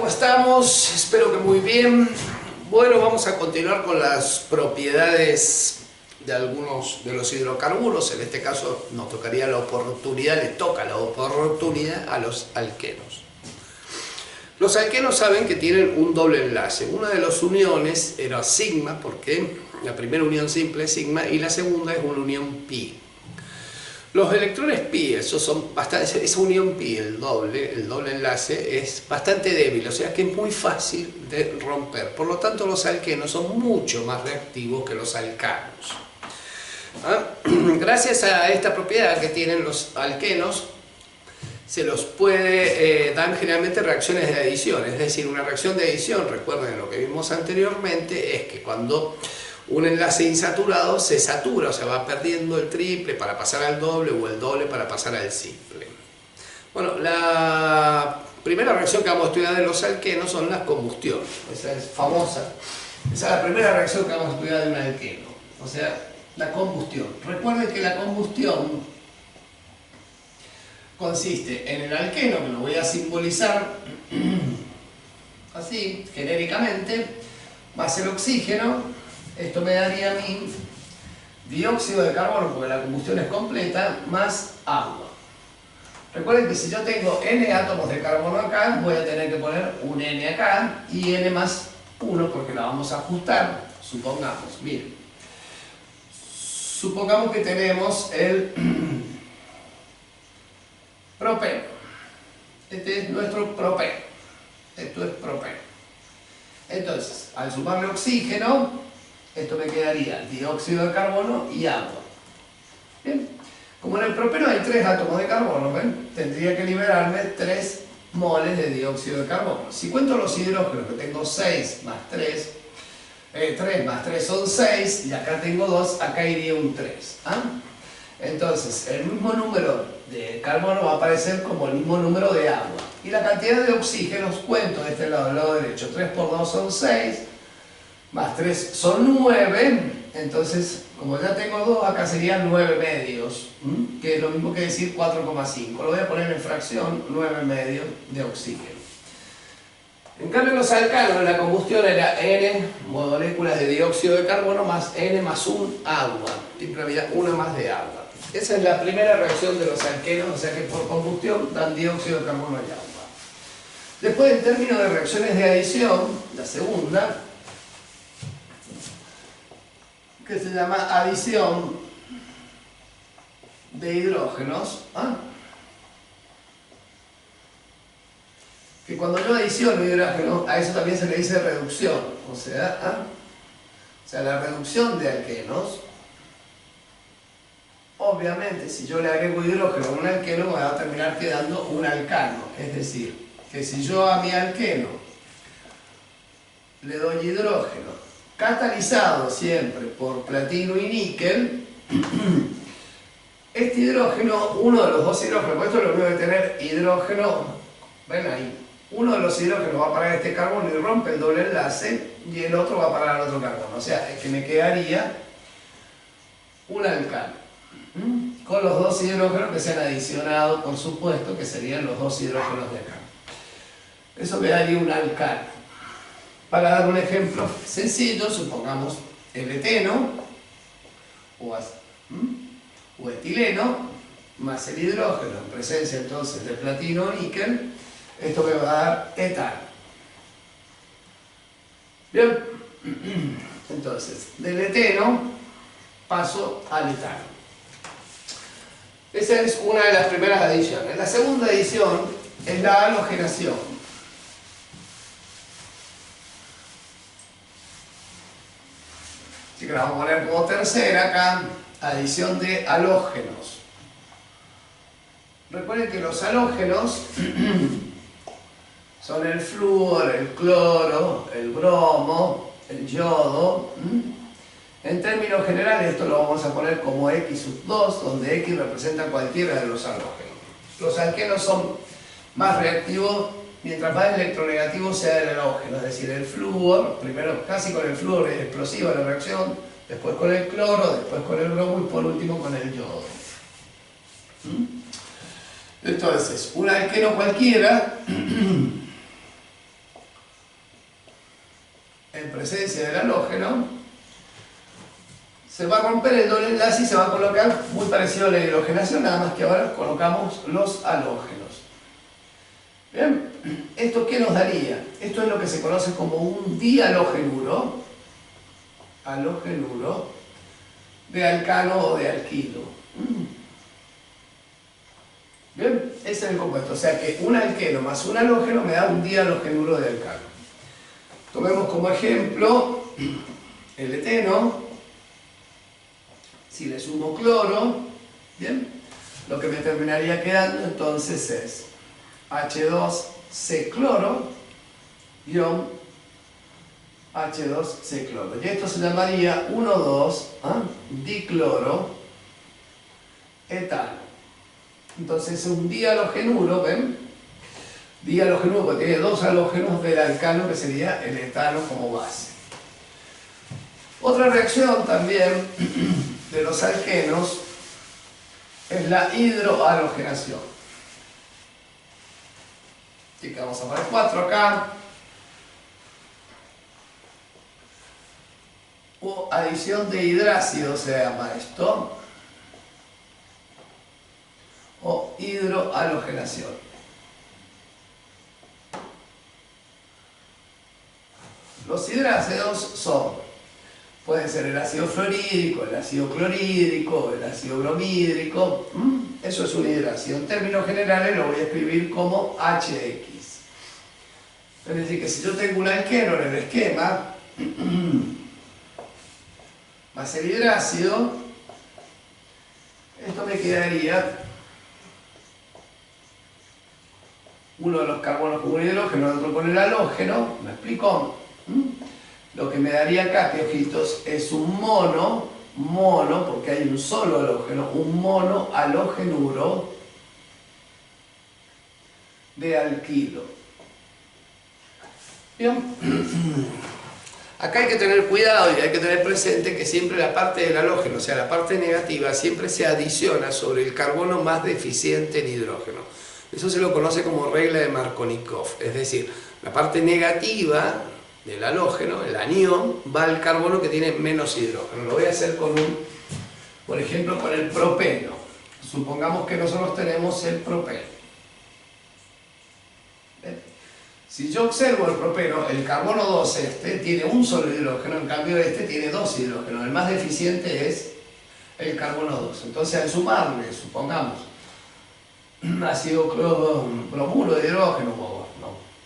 ¿Cómo estamos? Espero que muy bien. Bueno, vamos a continuar con las propiedades de algunos de los hidrocarburos. En este caso nos tocaría la oportunidad, les toca la oportunidad a los alquenos. Los alquenos saben que tienen un doble enlace. Una de las uniones era sigma, porque la primera unión simple es sigma y la segunda es una unión pi. Los electrones pi, esa unión pi, el doble enlace, es bastante débil, o sea que es muy fácil de romper. Por lo tanto, los alquenos son mucho más reactivos que los alcanos. Gracias a esta propiedad que tienen los alquenos, se los puede dar generalmente reacciones de adición. Es decir, una reacción de adición, recuerden lo que vimos anteriormente, es que cuando un enlace insaturado se satura, o sea, va perdiendo el triple para pasar al doble o el doble para pasar al simple. Bueno, la primera reacción que vamos a estudiar de los alquenos son las combustiones. Esa es famosa. Esa es la primera reacción que vamos a estudiar de un alqueno. O sea, la combustión. Recuerden que la combustión consiste en el alqueno, que lo voy a simbolizar así, genéricamente, más el oxígeno. Esto me daría a mí dióxido de carbono, porque la combustión es completa, más agua. Recuerden que si yo tengo N átomos de carbono acá, voy a tener que poner un N acá y N más 1 porque la vamos a ajustar. Supongamos, miren. Supongamos que tenemos el propeno. Este es nuestro propeno. Esto es propeno. Entonces, al sumarle oxígeno, esto me quedaría dióxido de carbono y agua. Bien. Como en el propeno hay 3 átomos de carbono, ¿ven? Tendría que liberarme 3 moles de dióxido de carbono. Si cuento los hidrógenos, que tengo 6 más 3, 3 más 3 son 6, y acá tengo 2, acá iría un 3. Entonces, el mismo número de carbono va a aparecer como el mismo número de agua. Y la cantidad de oxígenos, cuento de este lado, del lado derecho, 3 por 2 son 6, más 3 son 9, entonces como ya tengo 2, acá serían 9 medios, que es lo mismo que decir 4,5. Lo voy a poner en fracción, 9 medios de oxígeno. En cambio los alcanos, la combustión era N moléculas de dióxido de carbono más N más 1 agua, siempre había una más de agua. Esa es la primera reacción de los alquenos, o sea que por combustión dan dióxido de carbono y agua. Después, en términos de reacciones de adición, la segunda, que se llama adición de hidrógenos, que cuando yo adiciono hidrógeno, a eso también se le dice reducción, o sea, la reducción de alquenos. Obviamente, si yo le agrego hidrógeno a un alqueno, me va a terminar quedando un alcano, es decir, que si yo a mi alqueno le doy hidrógeno catalizado siempre por platino y níquel, este hidrógeno, uno de los dos hidrógenos, por esto lo único que tener hidrógeno, ven ahí, uno de los hidrógenos va a parar este carbono y rompe el doble enlace, y el otro va a parar al otro carbono, o sea, es que me quedaría un alcano, con los dos hidrógenos que se han adicionado, por supuesto, que serían los dos hidrógenos de acá. Eso me daría un alcano. Para dar un ejemplo sencillo, supongamos el eteno o etileno más el hidrógeno en presencia entonces de platino o níquel, esto me va a dar etano. Bien, entonces del eteno paso al etano. Esa es una de las primeras adiciones. La segunda adición es la halogenación. Así que la vamos a poner como tercera acá, adición de halógenos. Recuerden que los halógenos son el flúor, el cloro, el bromo, el yodo. En términos generales esto lo vamos a poner como X sub 2, donde X representa cualquiera de los halógenos. Los alquenos son más reactivos mientras más electronegativo sea el halógeno, es decir, el flúor, primero casi con el flúor es explosiva la reacción, después con el cloro, después con el bromo y por último con el yodo. Entonces, un alqueno cualquiera presencia del halógeno, se va a romper el doble enlace y se va a colocar muy parecido a la hidrogenación, nada más que ahora colocamos los halógenos. Bien, ¿esto qué nos daría? Esto es lo que se conoce como un dihalogenuro, halogenuro de alcano o de alquilo. Bien, ese es el compuesto, o sea que un alqueno más un halógeno me da un dihalogenuro de alcano. Tomemos como ejemplo el eteno. Si le sumo cloro, bien, lo que me terminaría quedando entonces es H2C cloro guión H2C cloro. Y esto se llamaría 1,2 dicloro etano. Entonces es un dihalogenuro, ¿ven? Dihalogenuro porque tiene dos halógenos del alcano que sería el etano como base. Otra reacción también de los alquenos es la hidrohalogenación. Así que vamos a poner 4 acá. O adición de hidrácido se llama esto. O hidrohalogenación. Los hidrácidos son, pueden ser el ácido fluorídrico, el ácido clorhídrico, el ácido bromídrico. Eso es un hidrácido. En términos generales lo voy a escribir como HX. Es decir, que si yo tengo un alqueno en el esquema, más el hidrácido, esto me quedaría uno de los carbonos con un hidrógeno, el otro con el halógeno. ¿Me explico? Lo que me daría acá, piojitos, es un mono, porque hay un solo halógeno, un mono halogenuro de alquilo. Bien. Acá hay que tener cuidado y hay que tener presente que siempre la parte del halógeno, o sea, la parte negativa, siempre se adiciona sobre el carbono más deficiente en hidrógeno. Eso se lo conoce como regla de Markovnikov, es decir, la parte negativa del halógeno, el anión, va al carbono que tiene menos hidrógeno. Lo voy a hacer con por ejemplo, con el propeno. Supongamos que nosotros tenemos el propeno. Si yo observo el propeno, el carbono 2 tiene un solo hidrógeno, en cambio este tiene dos hidrógenos. El más deficiente es el carbono 2. Entonces al sumarle, supongamos, ácido bromuro de hidrógeno,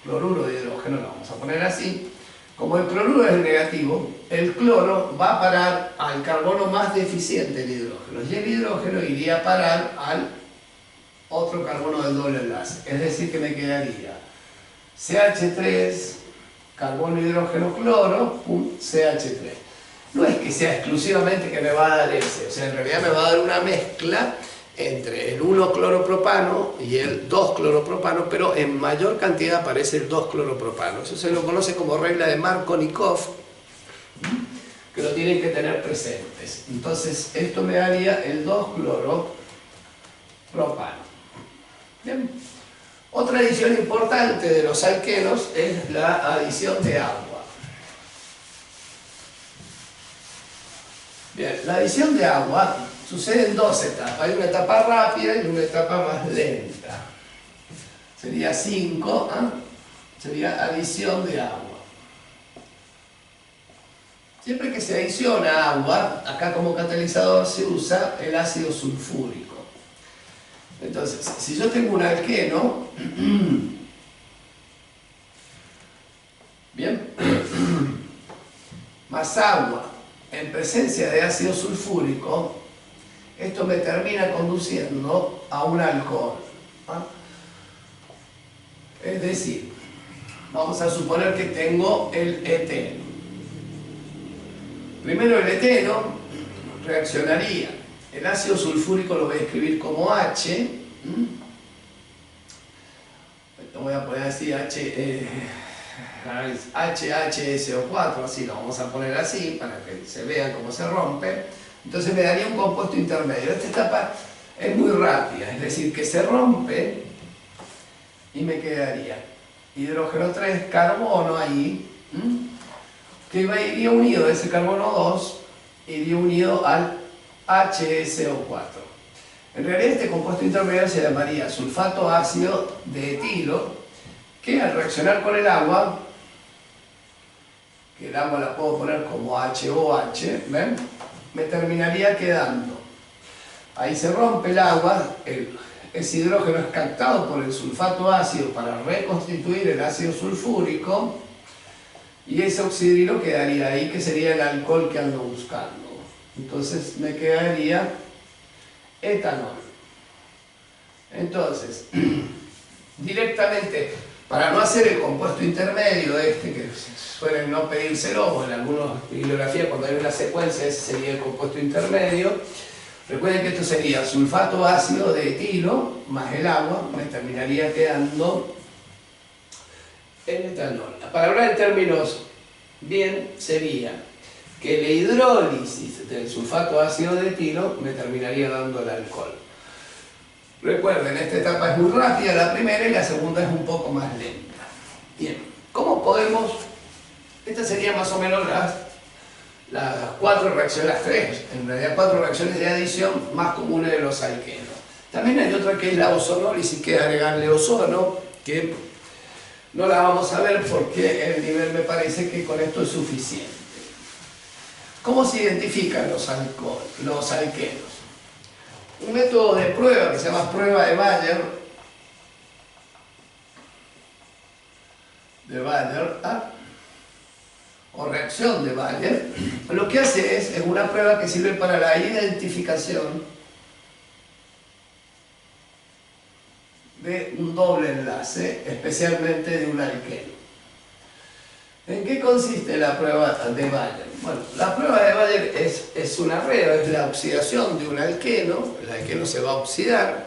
cloruro de hidrógeno, lo vamos a poner así. Como el cloruro es negativo, el cloro va a parar al carbono más deficiente del hidrógeno. Y el hidrógeno iría a parar al otro carbono del doble enlace. Es decir, que me quedaría CH3, carbono, hidrógeno, cloro, CH3. No es que sea exclusivamente que me va a dar ese, o sea, en realidad me va a dar una mezcla entre el 1-cloropropano y el 2-cloropropano, pero en mayor cantidad aparece el 2-cloropropano. Eso se lo conoce como regla de Markovnikov, que lo tienen que tener presentes. Entonces, esto me daría el 2-cloropropano. Bien. Otra adición importante de los alquenos es la adición de agua. Bien, la adición de agua sucede en dos etapas. Hay una etapa rápida y una etapa más lenta. Sería 5, sería adición de agua. Siempre que se adiciona agua, acá como catalizador se usa el ácido sulfúrico. Entonces, si yo tengo un alqueno, bien, más agua en presencia de ácido sulfúrico, esto me termina conduciendo a un alcohol. Es decir, vamos a suponer que tengo el eteno. Primero el eteno reaccionaría. El ácido sulfúrico lo voy a escribir como H. Lo voy a poner así, HHSO4, así lo vamos a poner así para que se vea cómo se rompe. Entonces me daría un compuesto intermedio. Esta etapa es muy rápida, es decir, que se rompe y me quedaría hidrógeno 3, carbono ahí, que iría unido a ese carbono 2, iría unido al HSO4. En realidad este compuesto intermedio se llamaría sulfato ácido de etilo, que al reaccionar con el agua, que el agua la puedo poner como HOH, ¿ven? Me terminaría quedando. Ahí se rompe el agua, ese hidrógeno es captado por el sulfato ácido para reconstituir el ácido sulfúrico, y ese oxidrilo quedaría ahí, que sería el alcohol que ando buscando. Entonces me quedaría etanol. Entonces, directamente, para no hacer el compuesto intermedio que suelen no pedírselo, o en algunas bibliografías cuando hay una secuencia ese sería el compuesto intermedio. Recuerden que esto sería sulfato ácido de etilo más el agua, me terminaría quedando el etanol. Para hablar en términos bien, sería que la hidrólisis del sulfato ácido de etilo me terminaría dando el alcohol. Recuerden, esta etapa es muy rápida, la primera, y la segunda es un poco más lenta. Bien, ¿cómo podemos? Estas serían más o menos las 4 reacciones, las 3, en realidad 4 reacciones de adición más comunes de los alquenos. También hay otra que es la ozonólisis, que es agregarle ozono, que no la vamos a ver porque el nivel me parece que con esto es suficiente. ¿Cómo se identifican los alquenos? Un método de prueba que se llama prueba de Bayer, o reacción de Bayer, lo que hace es una prueba que sirve para la identificación de un doble enlace, especialmente de un alqueno. ¿En qué consiste la prueba de Bayer? Bueno, la prueba de Bayer es una prueba, es la oxidación de un alqueno. El alqueno se va a oxidar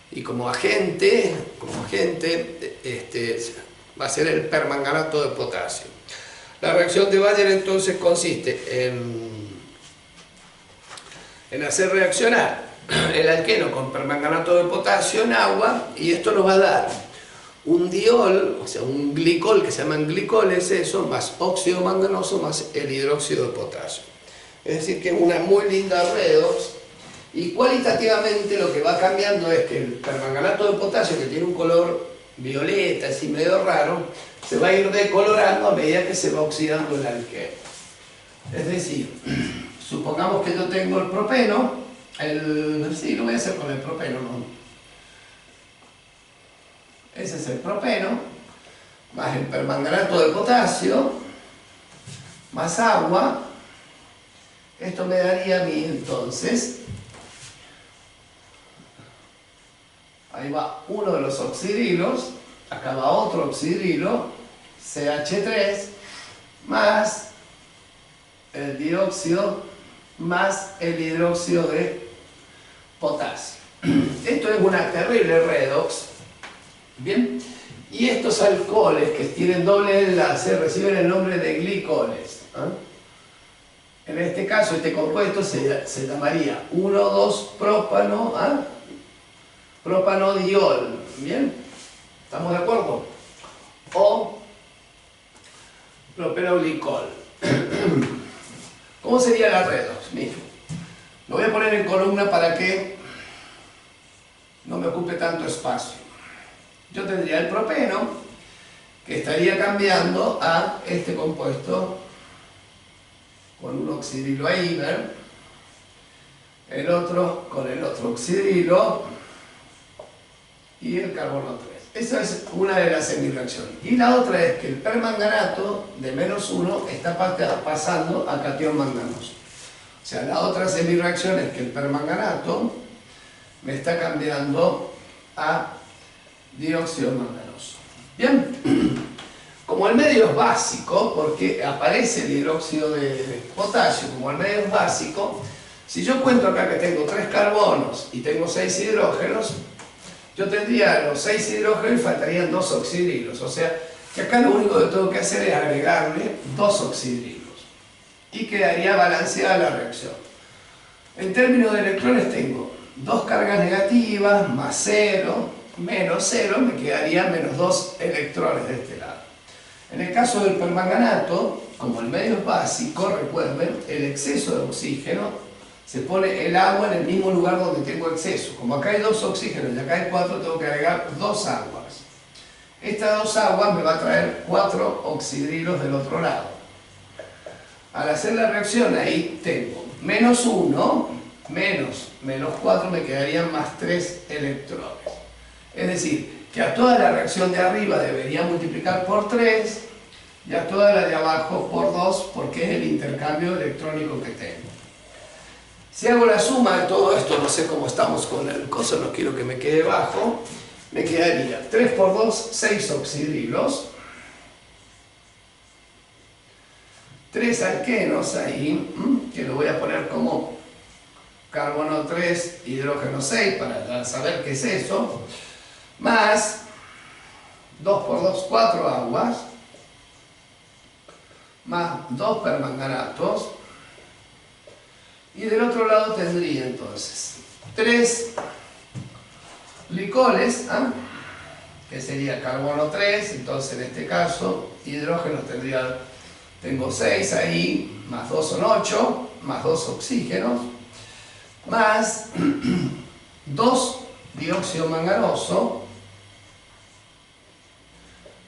y como agente va a ser el permanganato de potasio. La reacción de Bayer entonces consiste en hacer reaccionar el alqueno con permanganato de potasio en agua, y esto nos va a dar un diol, o sea, un glicol, que se llaman glicoles, eso, más óxido manganoso, más el hidróxido de potasio. Es decir, que es una muy linda redox, y cualitativamente lo que va cambiando es que el permanganato de potasio, que tiene un color violeta, así medio raro, se va a ir decolorando a medida que se va oxidando el alqueno. Es decir, supongamos que yo tengo el propeno, sí, lo voy a hacer con el propeno, ¿no? Ese es el propeno, más el permanganato de potasio, más agua. Esto me daría a mí entonces, ahí va uno de los oxidrilos, acá va otro oxidrilo, CH3, más el dióxido, más el hidróxido de potasio. Esto es una terrible redox. Bien, y estos alcoholes que tienen doble enlace reciben el nombre de glicoles. En este caso, este compuesto se llamaría 1,2-propano, propanodiol. ¿Bien? ¿Estamos de acuerdo? O propenoglicol. ¿Cómo sería la redox? Miren, lo voy a poner en columna para que no me ocupe tanto espacio. Yo tendría el propeno, que estaría cambiando a este compuesto con un oxidrilo ahí, ¿ven? El otro con el otro oxidrilo y el carbono 3. Esa es una de las semireacciones. Y la otra es que el permanganato de -1 está pasando a catión manganoso. O sea, la otra semireacción es que el permanganato me está cambiando a dióxido manganoso. Bien, como el medio es básico, porque aparece el hidróxido de potasio, como el medio es básico, si yo cuento acá que tengo 3 carbonos y tengo 6 hidrógenos, yo tendría los 6 hidrógenos y faltarían 2 oxidrilos. O sea, que acá lo único que tengo que hacer es agregarle 2 oxidrilos y quedaría balanceada la reacción. En términos de electrones tengo 2 cargas negativas más 0, menos 0, me quedarían menos 2 electrones de este lado. En el caso del permanganato, como el medio es básico, recuerden, el exceso de oxígeno se pone el agua en el mismo lugar donde tengo exceso. Como acá hay 2 oxígenos y acá hay 4, tengo que agregar 2 aguas. Estas 2 aguas me va a traer 4 oxidrilos del otro lado. Al hacer la reacción ahí tengo menos 1, menos 4, me quedarían más 3 electrones. Es decir, que a toda la reacción de arriba debería multiplicar por 3 y a toda la de abajo por 2, porque es el intercambio electrónico que tengo. Si hago la suma de todo esto, no sé cómo estamos con el coso, no quiero que me quede bajo, me quedaría 3 por 2, 6 oxidrilos, 3 alquenos ahí, que lo voy a poner como carbono 3, hidrógeno 6, para saber qué es eso, más 2 por 2, 4 aguas, más 2 permanganatos, y del otro lado tendría entonces 3 glicoles, que sería carbono 3, entonces en este caso hidrógeno tengo 6 ahí, más 2 son 8, más 2 oxígenos, más 2 dióxido manganoso,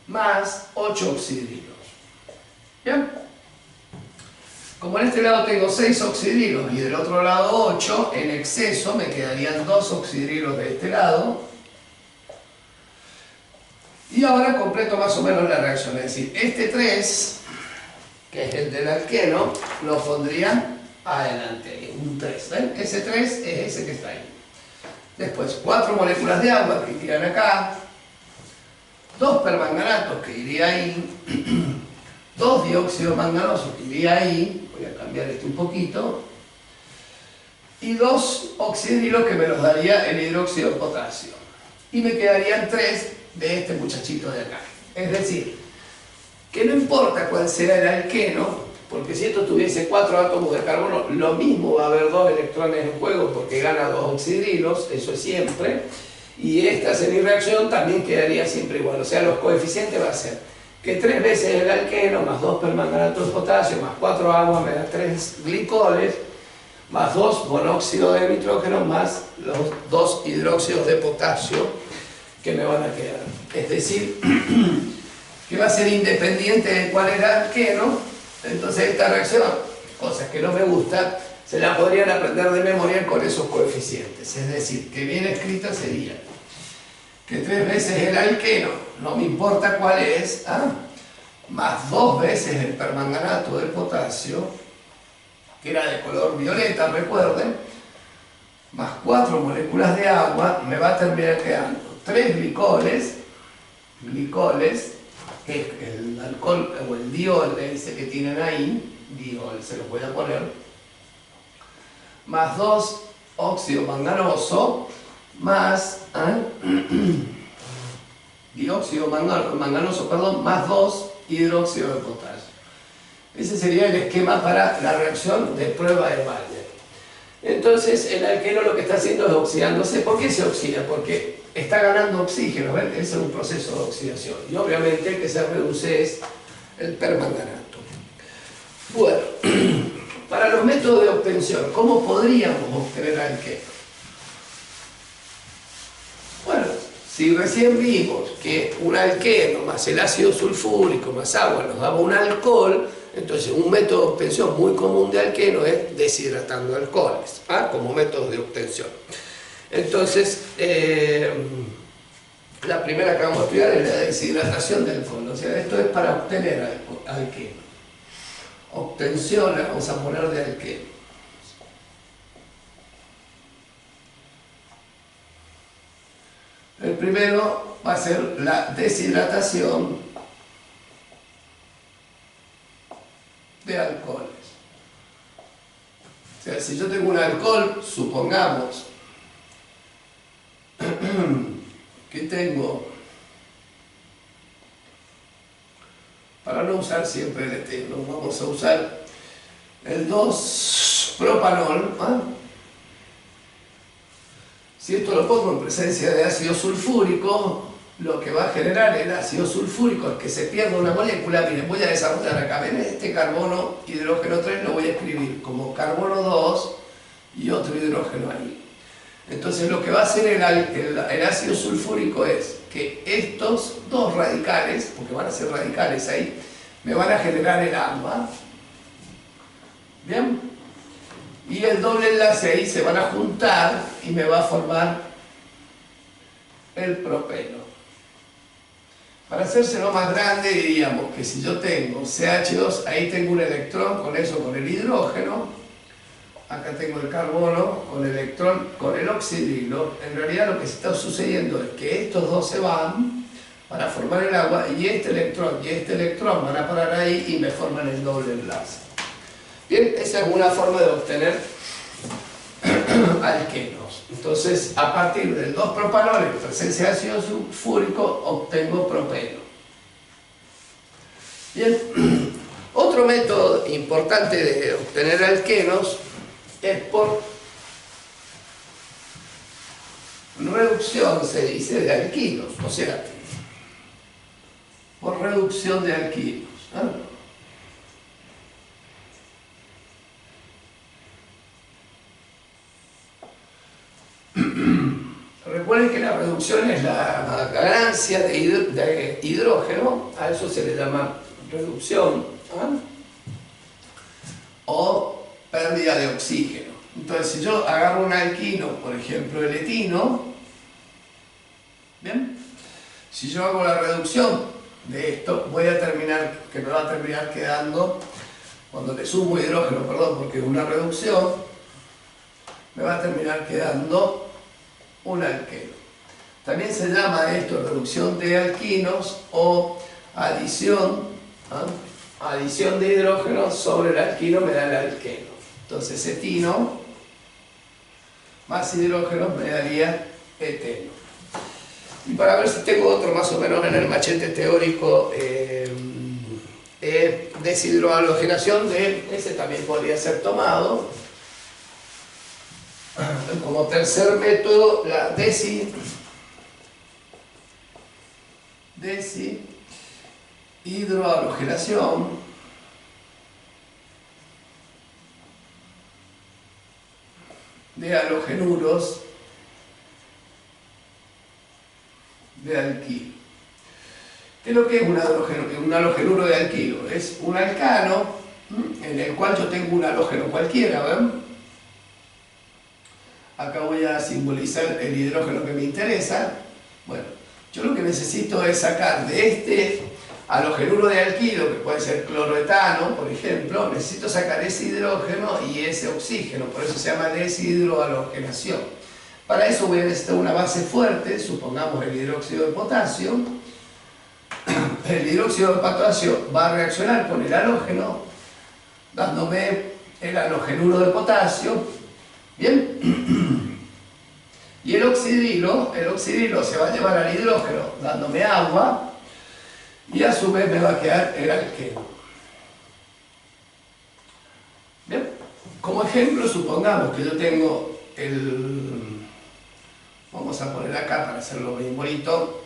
más 8 oxidrilos. ¿Bien? Como en este lado tengo 6 oxidrilos y del otro lado 8, en exceso me quedarían 2 oxidrilos de este lado. Y ahora completo más o menos la reacción, es decir, este 3, que es el del alqueno, lo pondría adelante, un 3, ¿ven? Ese 3 es ese que está ahí. Después 4 moléculas de agua que irían acá, 2 permanganatos que iría ahí, 2 dióxido manganoso que iría ahí, voy a cambiar esto un poquito, y 2 oxidrilos que me los daría el hidróxido de potasio. Y me quedarían 3 de este muchachito de acá. Es decir, que no importa cuál sea el alqueno, porque si esto tuviese 4 átomos de carbono, lo mismo va a haber 2 electrones en juego porque gana 2 oxidrilos, eso es siempre, y esta semireacción también quedaría siempre igual, o sea, los coeficientes va a ser que 3 veces el alqueno, más 2 permanganatos de potasio, más 4 aguas, me da 3 glicoles, más 2 monóxido de nitrógeno, más los 2 hidróxidos de potasio que me van a quedar. Es decir, que va a ser independiente de cuál era el alqueno. Entonces esta reacción, cosas que no me gustan, se la podrían aprender de memoria con esos coeficientes. Es decir, que bien escrita sería que 3 veces el alqueno, no me importa cuál es, más 2 veces el permanganato de potasio, que era de color violeta, recuerden, más 4 moléculas de agua, me va a terminar quedando 3 glicoles, que es el alcohol o el diol ese que tienen ahí, diol se lo voy a poner, más 2 óxido manganoso, más dióxido manganoso, perdón, más 2 hidróxido de potasio. Ese sería el esquema para la reacción de prueba de Balmer. Entonces el alqueno lo que está haciendo es oxidándose. ¿Por qué se oxida? Porque está ganando oxígeno, ¿ven? Ese es un proceso de oxidación. Y obviamente el que se reduce es el permanganato. Bueno, para los métodos de obtención, ¿cómo podríamos obtener alqueno? Bueno, si recién vimos que un alqueno más el ácido sulfúrico más agua nos daba un alcohol, entonces un método de obtención muy común de alqueno es deshidratando alcoholes, como método de obtención. Entonces, la primera que vamos a estudiar es la deshidratación del alcohol, o sea, esto es para obtener alqueno. Obtención la vamos a poner de alqueno. El primero va a ser la deshidratación de alcoholes. O sea, si yo tengo un alcohol, supongamos que tengo, para no usar siempre el eteno, vamos a usar el 2-propanol. Si esto lo pongo en presencia de ácido sulfúrico, lo que va a generar el ácido sulfúrico es que se pierda una molécula. Miren, voy a desarrollar acá, ven este carbono, hidrógeno 3, lo voy a escribir como carbono 2 y otro hidrógeno ahí. Entonces lo que va a hacer el ácido sulfúrico es que estos dos radicales, porque van a ser radicales ahí, me van a generar el agua. ¿Bien? Y el doble enlace ahí se van a juntar y me va a formar el propeno. Para hacérselo más grande diríamos que si yo tengo CH2, ahí tengo un electrón, con eso con el hidrógeno. Acá tengo el carbono con el electrón, con el oxidrilo. En realidad lo que está sucediendo es que estos dos se van para formar el agua y este electrón van a parar ahí y me forman el doble enlace. Bien, esa es una forma de obtener alquenos. Entonces, a partir del 2-propanol en presencia de ácido sulfúrico, obtengo propeno. Bien, otro método importante de obtener alquenos es por reducción, se dice, de alquilos, o sea, por reducción de alquilos, ¿no? Recuerden que la reducción es la ganancia de hidrógeno, a eso se le llama reducción, ¿no? O pérdida de oxígeno. Entonces, si yo agarro un alquino, por ejemplo el etino, ¿bien? Si yo hago la reducción de esto, me va a terminar quedando, cuando le sumo hidrógeno, perdón, porque es una reducción, me va a terminar quedando un alqueno. También se llama esto reducción de alquinos o adición, ¿no? Adición de hidrógeno sobre el alquino me da el alqueno. Entonces etino más hidrógeno me daría eteno. Y para ver si tengo otro más o menos en el machete teórico, deshidrohalogenación de ese también podría ser tomado. Como tercer método, la deshidrohalogenación de halogenuros de alquilo. ¿Qué es lo que es un halogenuro de alquilo? Es un alcano en el cual yo tengo un halógeno cualquiera, ¿ven? Acá voy a simbolizar el hidrógeno que me interesa. Bueno, yo lo que necesito es sacar de este halogenuro de alquilo, que puede ser cloroetano, por ejemplo, necesito sacar ese hidrógeno y ese oxígeno, por eso se llama deshidrohalogenación. Para eso voy a necesitar una base fuerte, supongamos el hidróxido de potasio. El hidróxido de potasio va a reaccionar con el halógeno, dándome el halogenuro de potasio. Bien, y el oxidrilo se va a llevar al hidrógeno dándome agua y a su vez me va a quedar el alqueno. Bien, como ejemplo supongamos que yo tengo vamos a poner acá para hacerlo bien bonito,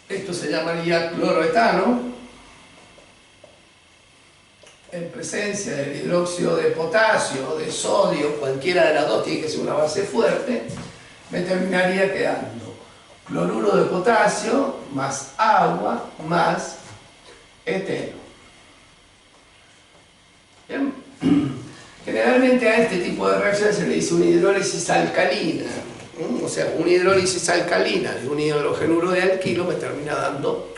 esto se llamaría cloroetano. En presencia del hidróxido de potasio o de sodio, cualquiera de las dos tiene que ser una base fuerte, me terminaría quedando cloruro de potasio más agua más eteno. Bien. Generalmente a este tipo de reacciones se le dice una hidrólisis alcalina, o sea, una hidrólisis alcalina de un hidrogenuro de alquilo me termina dando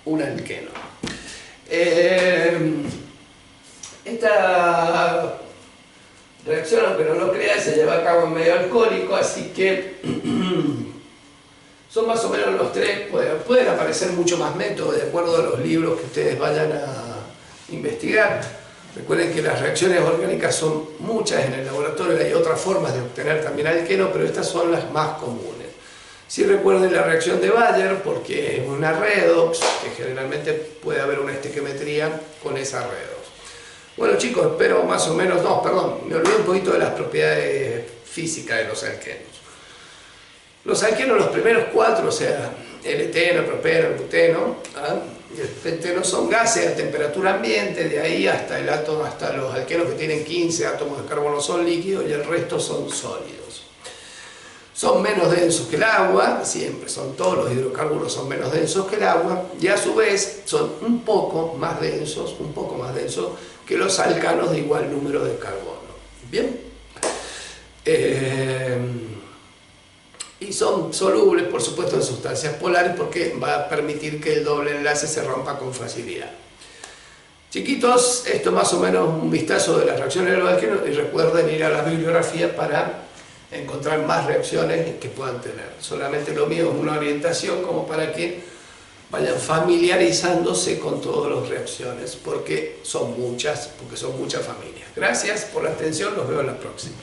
un alqueno. Esta reacción, aunque no lo crean, se lleva a cabo en medio alcohólico, así que son más o menos los tres. Pueden aparecer muchos más métodos de acuerdo a los libros que ustedes vayan a investigar. Recuerden que las reacciones orgánicas son muchas en el laboratorio, hay otras formas de obtener también alqueno, pero estas son las más comunes. Sí, recuerden la reacción de Bayer, porque es una redox, que generalmente puede haber una estequiometría con esa redox. Bueno chicos, espero más o menos, me olvidé un poquito de las propiedades físicas de los alquenos. Los alquenos, los primeros 4, o sea, el eteno, el propeno, el buteno, y el penteno, son gases a temperatura ambiente, de ahí hasta el átomo, hasta los alquenos que tienen 15 átomos de carbono son líquidos y el resto son sólidos. Son menos densos que el agua, siempre son, todos los hidrocarburos son menos densos que el agua, y a su vez son un poco más densos que los alcanos de igual número de carbono. Bien. Y son solubles, por supuesto, en sustancias polares porque va a permitir que el doble enlace se rompa con facilidad. Chiquitos, esto más o menos un vistazo de las reacciones de los alquenos, y recuerden ir a la bibliografía para encontrar más reacciones que puedan tener. Solamente lo mío es una orientación como para que vayan familiarizándose con todas las reacciones, porque son muchas familias. Gracias por la atención, los veo en la próxima.